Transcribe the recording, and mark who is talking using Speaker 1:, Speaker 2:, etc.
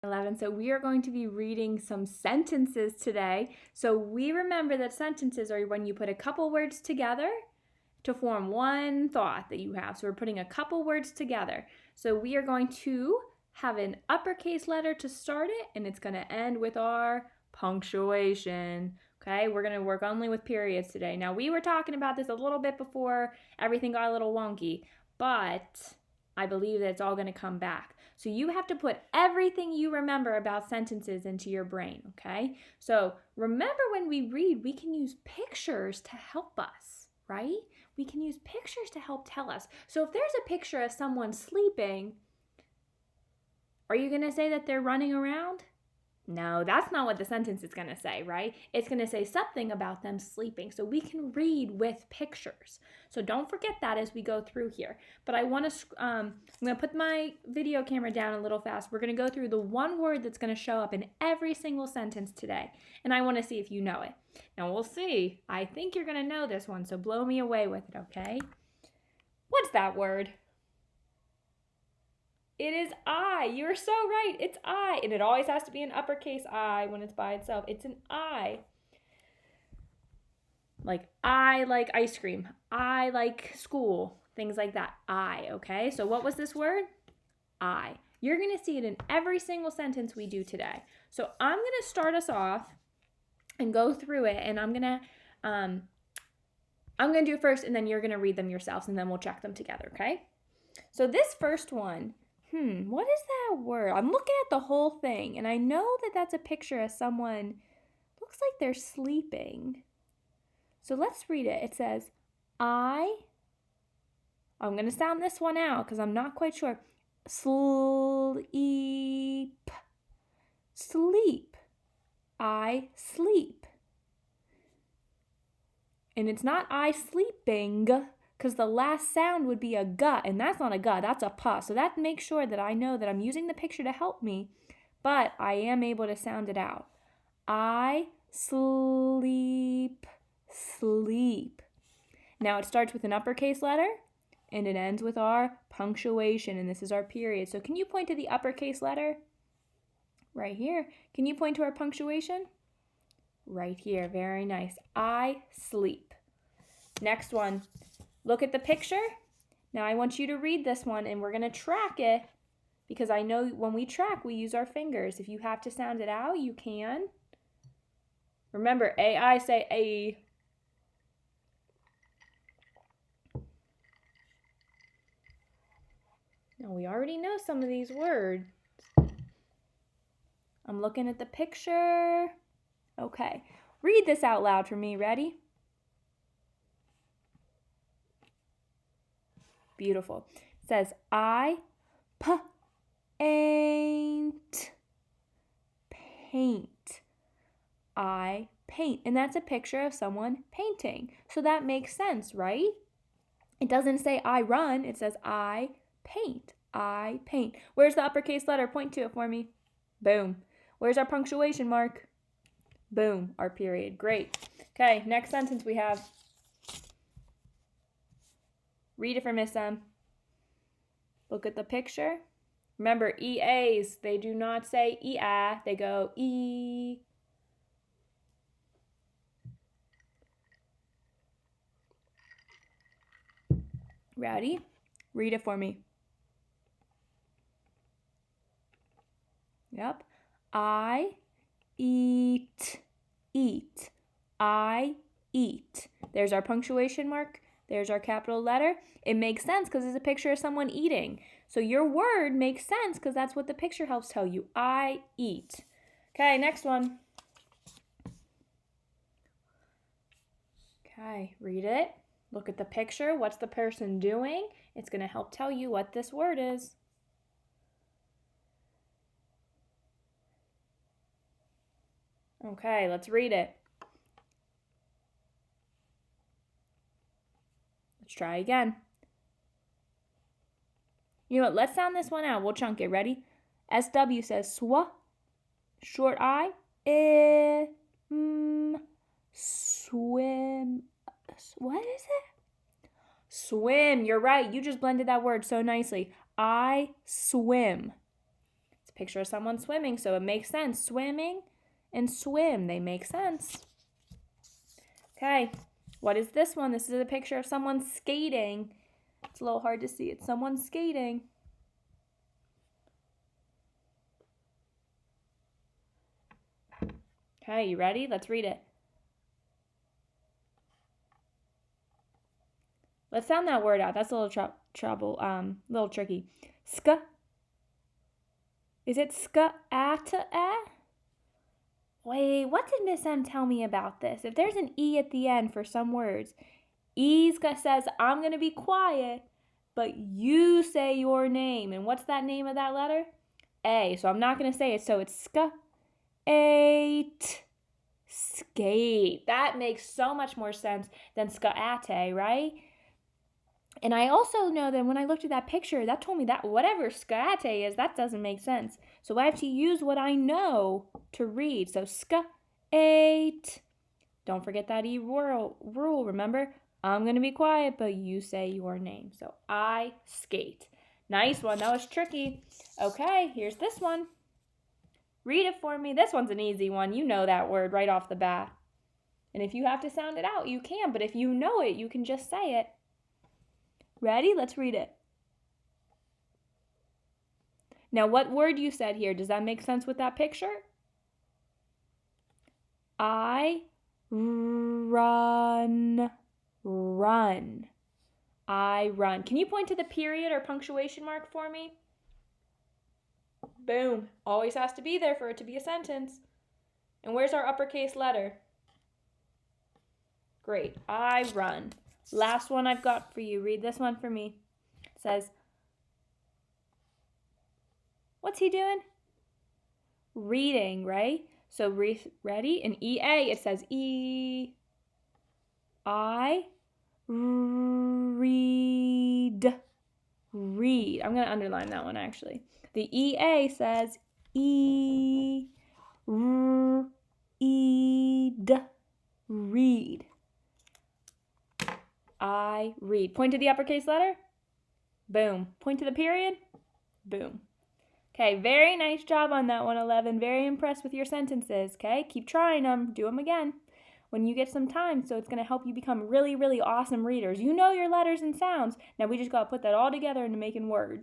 Speaker 1: 11. So we are going to be reading some sentences today. So we remember that sentences are when you put a couple words together to form one thought that you have. So we're putting a couple words together. So we are going to have an uppercase letter to start it, and it's going to end with our punctuation. Okay, we're going to work only with periods today. Now, we were talking about this a little bit before everything got a little wonky, but I believe that it's all going to come back. So you have to put everything you remember about sentences into your brain, okay? So remember, when we read, we can use pictures to help us, right? We can use pictures to help tell us. So if there's a picture of someone sleeping, are you going to say that they're running around? No, that's not what the sentence is going to say, right? It's going to say something about them sleeping. So we can read with pictures. So don't forget that as we go through here. But I'm going to put my video camera down a little fast. We're going to go through the one word that's going to show up in every single sentence today. And I want to see if you know it. Now we'll see. I think you're going to know this one, so blow me away with it, okay? What's that word? It is I. You're so right. It's I. And it always has to be an uppercase I when it's by itself. It's an I. Like, I like ice cream. I like school. Things like that. I, okay? So what was this word? I. You're going to see it in every single sentence we do today. So I'm going to start us off and go through it. And I'm going to do it first, and then you're going to read them yourselves, and then we'll check them together, okay? So this first one, what is that word? I'm looking at the whole thing, and I know that that's a picture of someone, looks like they're sleeping. So let's read it. It says, I'm going to sound this one out because I'm not quite sure. Sleep. Sleep. I sleep. And it's not I sleeping, because the last sound would be a g, and that's not a g, that's a p. So that makes sure that I know that I'm using the picture to help me, but I am able to sound it out. I sleep, sleep. Now it starts with an uppercase letter, and it ends with our punctuation, and this is our period. So can you point to the uppercase letter? Right here. Can you point to our punctuation? Right here. Very nice. I sleep. Next one. Look at the picture. Now I want you to read this one, and we're going to track it, because I know when we track, we use our fingers. If you have to sound it out, you can. Remember, A-I, say A. Now we already know some of these words. I'm looking at the picture. Okay. Read this out loud for me. Ready? Beautiful. It says, I paint. Paint. I paint. And that's a picture of someone painting. So that makes sense, right? It doesn't say I run. It says I paint. I paint. Where's the uppercase letter? Point to it for me. Boom. Where's our punctuation mark? Boom. Our period. Great. Okay, next sentence we have. Read it for Miss M. Look at the picture. Remember, EAs, they do not say E-I, they go E. Ready? Read it for me. Yep. I eat. Eat. I eat. There's our punctuation mark. There's our capital letter. It makes sense because it's a picture of someone eating. So your word makes sense because that's what the picture helps tell you. I eat. Okay, next one. Okay, read it. Look at the picture. What's the person doing? It's going to help tell you what this word is. Okay, let's read it. Let's try again. You know what? Let's sound this one out. We'll chunk it. Ready? SW says swa. Short I. Swim. What is it? Swim. You're right. You just blended that word so nicely. I swim. It's a picture of someone swimming, so it makes sense. Swimming and swim, they make sense. Okay, what is this one? This is a picture of someone skating. It's a little hard to see. It's someone skating. Okay, you ready? Let's read it. Let's sound that word out. That's a little little tricky. Ska. Is it ska-ata-a? Wait, what did Miss M tell me about this? If there's an E at the end for some words, says, I'm going to be quiet, but you say your name. And what's that name of that letter? A. So I'm not going to say it. So it's ska-ate. Skate. That makes so much more sense than ska-ate, right? And I also know that when I looked at that picture, that told me that whatever ska-ate is, that doesn't make sense. So I have to use what I know to read. So ska-ate. Don't forget that E rule. Remember, I'm going to be quiet, but you say your name. So I skate. Nice one. That was tricky. Okay, here's this one. Read it for me. This one's an easy one. You know that word right off the bat. And if you have to sound it out, you can. But if you know it, you can just say it. Ready? Let's read it. Now, what word you said here, does that make sense with that picture? I run. Run. I run. Can you point to the period or punctuation mark for me? Boom. Always has to be there for it to be a sentence. And where's our uppercase letter? Great. I run. Last one I've got for you. Read this one for me. It says, what's he doing? Reading, right? So ready? In EA, it says I read. Read. I'm going to underline that one actually. The EA says read. I read. Point to the uppercase letter. Boom. Point to the period. Boom. Okay, very nice job on that one, 11. Very impressed with your sentences, okay? Keep trying them. Do them again when you get some time, so it's going to help you become really, really awesome readers. You know your letters and sounds. Now we just got to put that all together into making words.